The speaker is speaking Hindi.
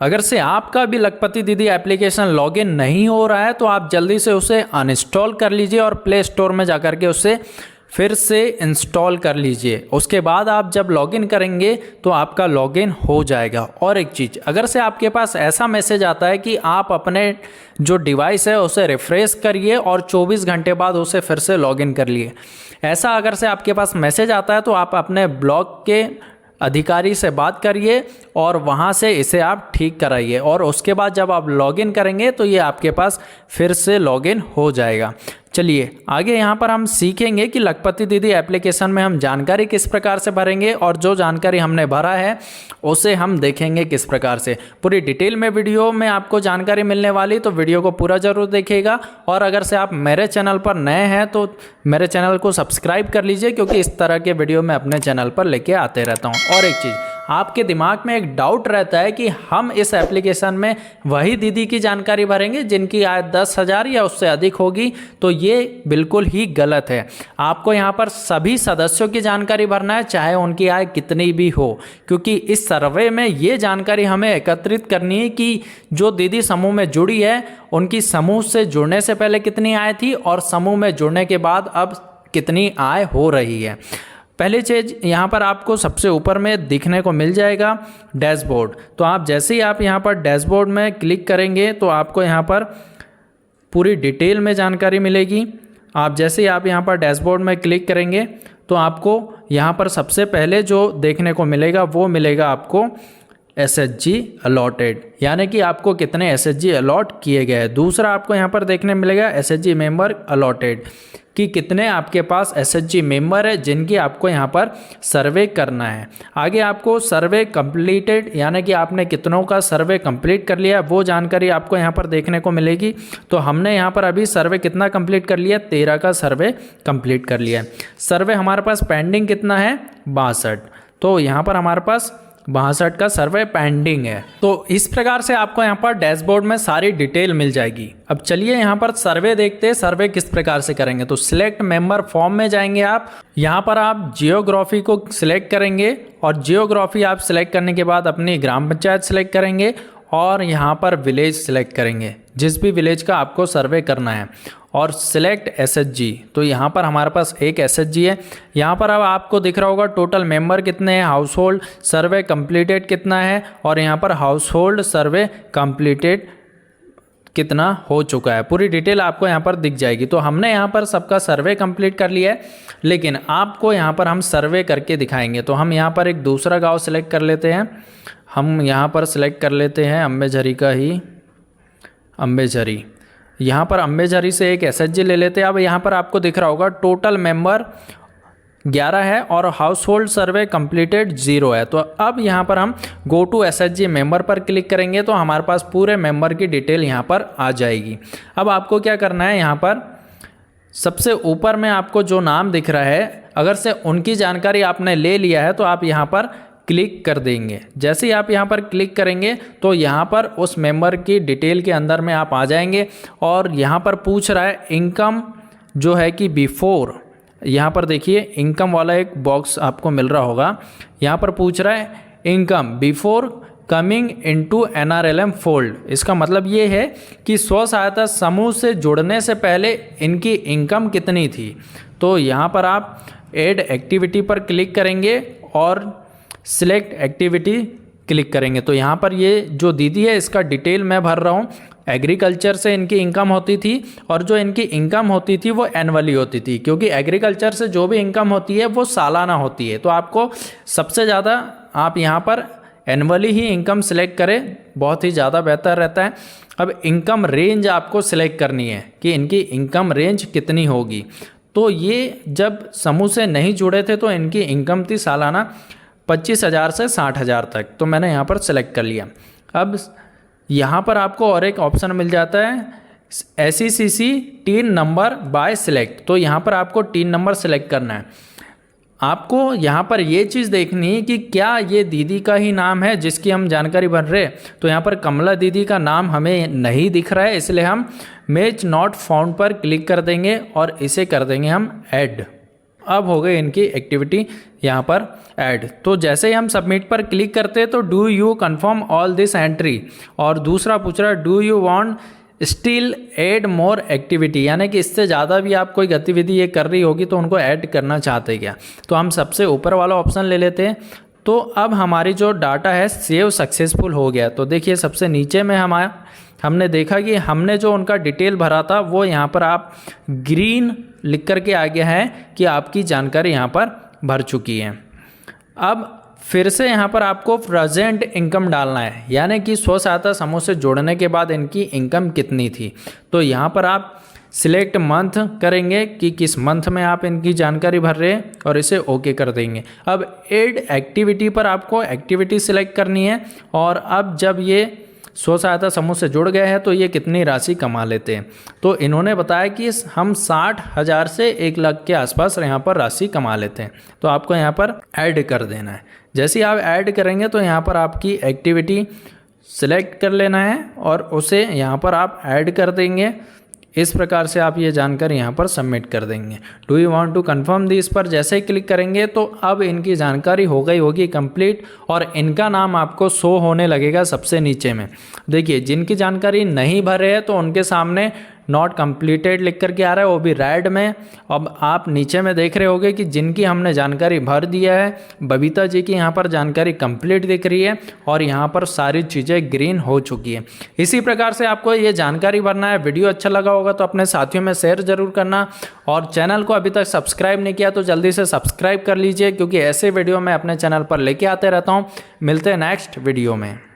अगर से आपका भी लखपति दीदी एप्लीकेशन लॉगिन नहीं हो रहा है तो आप जल्दी से उसे अनइंस्टॉल कर लीजिए और प्ले स्टोर में जाकर के उसे फिर से इंस्टॉल कर लीजिए। उसके बाद आप जब लॉगिन करेंगे तो आपका लॉगिन हो जाएगा। और एक चीज़, अगर से आपके पास ऐसा मैसेज आता है कि आप अपने जो डिवाइस है उसे रिफ्रेश करिए और 24 घंटे बाद उसे फिर से लॉगिन कर लिए, ऐसा अगर से आपके पास मैसेज आता है तो आप अपने ब्लॉक के अधिकारी से बात करिए और वहाँ से इसे आप ठीक कराइए और उसके बाद जब आप लॉगिन करेंगे तो ये आपके पास फिर से लॉगिन हो जाएगा। चलिए आगे यहाँ पर हम सीखेंगे कि लखपति दीदी एप्लीकेशन में हम जानकारी किस प्रकार से भरेंगे और जो जानकारी हमने भरा है उसे हम देखेंगे किस प्रकार से। पूरी डिटेल में वीडियो में आपको जानकारी मिलने वाली, तो वीडियो को पूरा जरूर देखिएगा। और अगर से आप मेरे चैनल पर नए हैं तो मेरे चैनल को सब्सक्राइब कर लीजिए, क्योंकि इस तरह के वीडियो मैं अपने चैनल पर लेके आते रहता हूँ। और एक चीज़, आपके दिमाग में एक डाउट रहता है कि हम इस एप्लीकेशन में वही दीदी की जानकारी भरेंगे जिनकी आय 10,000 या उससे अधिक होगी, तो ये बिल्कुल ही गलत है। आपको यहाँ पर सभी सदस्यों की जानकारी भरना है, चाहे उनकी आय कितनी भी हो, क्योंकि इस सर्वे में ये जानकारी हमें एकत्रित करनी है कि जो दीदी समूह में जुड़ी है उनकी समूह से जुड़ने से पहले कितनी आय थी और समूह में जुड़ने के बाद अब कितनी आय हो रही है। पहली चीज़ यहाँ पर आपको सबसे ऊपर में दिखने को मिल जाएगा डैशबोर्ड। तो आप जैसे ही आप यहाँ पर डैशबोर्ड में क्लिक करेंगे तो आपको यहाँ पर पूरी डिटेल में जानकारी मिलेगी। आप जैसे ही आप यहाँ पर डैशबोर्ड में क्लिक करेंगे तो आपको यहाँ पर सबसे पहले जो देखने को मिलेगा वो मिलेगा आपको SHG अलॉटेड, यानी कि आपको कितने SHG अलॉट किए गए हैं। दूसरा आपको यहाँ पर देखने मिलेगा SHG मेंबर अलॉटेड, कि कितने आपके पास SHG मेंबर है जिनकी आपको यहाँ पर सर्वे करना है। आगे आपको सर्वे कंप्लीटेड, यानी कि आपने कितनों का सर्वे कंप्लीट कर लिया है, वो जानकारी आपको यहाँ पर देखने को मिलेगी। तो हमने यहाँ पर अभी सर्वे कितना कंप्लीट कर लिया, 13 का सर्वे कंप्लीट कर लिया है। सर्वे हमारे पास पेंडिंग कितना है, 62। तो यहाँ पर हमारे पास 62 का सर्वे पेंडिंग है। तो इस प्रकार से आपको यहाँ पर डैशबोर्ड में सारी डिटेल मिल जाएगी। अब चलिए यहाँ पर सर्वे देखते हैं, सर्वे किस प्रकार से करेंगे। तो सिलेक्ट मेंबर फॉर्म में जाएंगे आप, यहाँ पर आप जियोग्राफी को सिलेक्ट करेंगे और जियोग्राफी आप सिलेक्ट करने के बाद अपनी ग्राम पंचायत सिलेक्ट करेंगे और यहाँ पर विलेज सिलेक्ट करेंगे, जिस भी विलेज का आपको सर्वे करना है, और सिलेक्ट SHG। तो यहाँ पर हमारे पास एक SHG है। यहाँ पर अब आपको दिख रहा होगा टोटल मेंबर कितने हैं, हाउस होल्ड सर्वे कंप्लीटेड कितना है, और यहाँ पर हाउस होल्ड सर्वे कंप्लीटेड कितना हो चुका है। पूरी डिटेल आपको यहाँ पर दिख जाएगी। तो हमने यहाँ पर सबका सर्वे कंप्लीट कर लिया है, लेकिन आपको यहाँ पर हम सर्वे करके दिखाएंगे। तो हम यहाँ पर एक दूसरा गाँव सिलेक्ट कर लेते हैं। हम यहाँ पर सिलेक्ट कर लेते हैं अम्बेझरी का ही, अम्बेझरी। यहाँ पर अम्बेझरी से एक SHG ले लेते हैं। अब यहाँ पर आपको दिख रहा होगा टोटल मेंबर 11 है और हाउस होल्ड सर्वे कंप्लीटेड 0 है। तो अब यहाँ पर हम गो टू SHG मेंबर पर क्लिक करेंगे तो हमारे पास पूरे मेंबर की डिटेल यहाँ पर आ जाएगी। अब आपको क्या करना है, यहाँ पर सबसे ऊपर में आपको जो नाम दिख रहा है, अगर से उनकी जानकारी आपने ले लिया है तो आप यहाँ पर क्लिक कर देंगे। जैसे ही आप यहाँ पर क्लिक करेंगे तो यहाँ पर उस मेंबर की डिटेल के अंदर में आप आ जाएंगे और यहाँ पर पूछ रहा है इनकम जो है कि बिफोर, यहाँ पर देखिए इनकम वाला एक बॉक्स आपको मिल रहा होगा। यहाँ पर पूछ रहा है income before coming into NRLM fold. इसका मतलब ये है कि स्व सहायता समूह से जुड़ने से पहले इनकी इनकम कितनी थी। तो यहाँ पर आप ऐड एक्टिविटी पर क्लिक करेंगे और सिलेक्ट एक्टिविटी क्लिक करेंगे। तो यहाँ पर ये जो दीदी है इसका डिटेल मैं भर रहा हूँ। एग्रीकल्चर से इनकी इनकम होती थी और जो इनकी इनकम होती थी वो एनुअली होती थी, क्योंकि एग्रीकल्चर से जो भी इनकम होती है वो सालाना होती है। तो आपको सबसे ज़्यादा आप यहाँ पर एनुअली ही इनकम सिलेक्ट करें, बहुत ही ज़्यादा बेहतर रहता है। अब इनकम रेंज आपको सिलेक्ट करनी है कि इनकी इनकम रेंज कितनी होगी। तो ये जब समूह से नहीं जुड़े थे तो इनकी इनकम थी सालाना 25,000 से 60,000 तक। तो मैंने यहाँ पर सिलेक्ट कर लिया। अब यहाँ पर आपको और एक ऑप्शन मिल जाता है SECC tin number by select. तो यहाँ पर आपको टीन नंबर सिलेक्ट करना है। आपको यहाँ पर ये चीज़ देखनी है कि क्या ये दीदी का ही नाम है जिसकी हम जानकारी भर रहे हैं। तो यहाँ पर कमला दीदी का नाम हमें नहीं दिख रहा है, इसलिए हम मैच नॉट फाउंड पर क्लिक कर देंगे और इसे कर देंगे हम ऐड। अब हो गई इनकी एक्टिविटी यहाँ पर ऐड। तो जैसे ही हम सबमिट पर क्लिक करते हैं तो do you confirm all this entry, और दूसरा पूछ रहा है do you want still add more activity, यानी कि इससे ज़्यादा भी आप कोई गतिविधि ये कर रही होगी तो उनको ऐड करना चाहते क्या। तो हम सबसे ऊपर वाला ऑप्शन ले लेते हैं। तो अब हमारी जो डाटा है सेव सक्सेसफुल हो गया। तो देखिए सबसे नीचे में हमने देखा कि हमने जो उनका डिटेल भरा था वो यहाँ पर आप ग्रीन लिख करके आ गया है कि आपकी जानकारी यहाँ पर भर चुकी है। अब फिर से यहाँ पर आपको प्रेजेंट इनकम डालना है, यानी कि स्व सहायता समूह से जोड़ने के बाद इनकी इनकम कितनी थी। तो यहाँ पर आप सिलेक्ट मंथ करेंगे कि किस मंथ में आप इनकी जानकारी भर रहे हैं और इसे ओके कर देंगे। अब ऐड एक्टिविटी पर आपको एक्टिविटी सिलेक्ट करनी है, और अब जब ये स्व सहायता समूह से जुड़ गए हैं तो ये कितनी राशि कमा लेते हैं। तो इन्होंने बताया कि हम 60,000 से 1 लाख के आसपास यहाँ पर राशि कमा लेते हैं। तो आपको यहाँ पर ऐड कर देना है। जैसे ही आप ऐड करेंगे तो यहाँ पर आपकी एक्टिविटी सिलेक्ट कर लेना है और उसे यहाँ पर आप ऐड कर देंगे। इस प्रकार से आप ये जानकारी यहाँ पर सबमिट कर देंगे। Do you want to confirm this पर जैसे ही क्लिक करेंगे तो अब इनकी जानकारी हो गई होगी कंप्लीट, और इनका नाम आपको शो होने लगेगा सबसे नीचे में। देखिए जिनकी जानकारी नहीं भर रहे हैं तो उनके सामने नॉट कंप्लीटेड लिख करके आ रहा है, वो भी रेड में। अब आप नीचे में देख रहे होंगे कि जिनकी हमने जानकारी भर दिया है, बबीता जी की यहाँ पर जानकारी कंप्लीट दिख रही है और यहाँ पर सारी चीज़ें ग्रीन हो चुकी है। इसी प्रकार से आपको ये जानकारी भरना है। वीडियो अच्छा लगा होगा तो अपने साथियों में शेयर जरूर करना, और चैनल को अभी तक सब्सक्राइब नहीं किया तो जल्दी से सब्सक्राइब कर लीजिए, क्योंकि ऐसे वीडियो मैं अपने चैनल पर लेके आते रहता हूँ। मिलते हैं नेक्स्ट वीडियो में।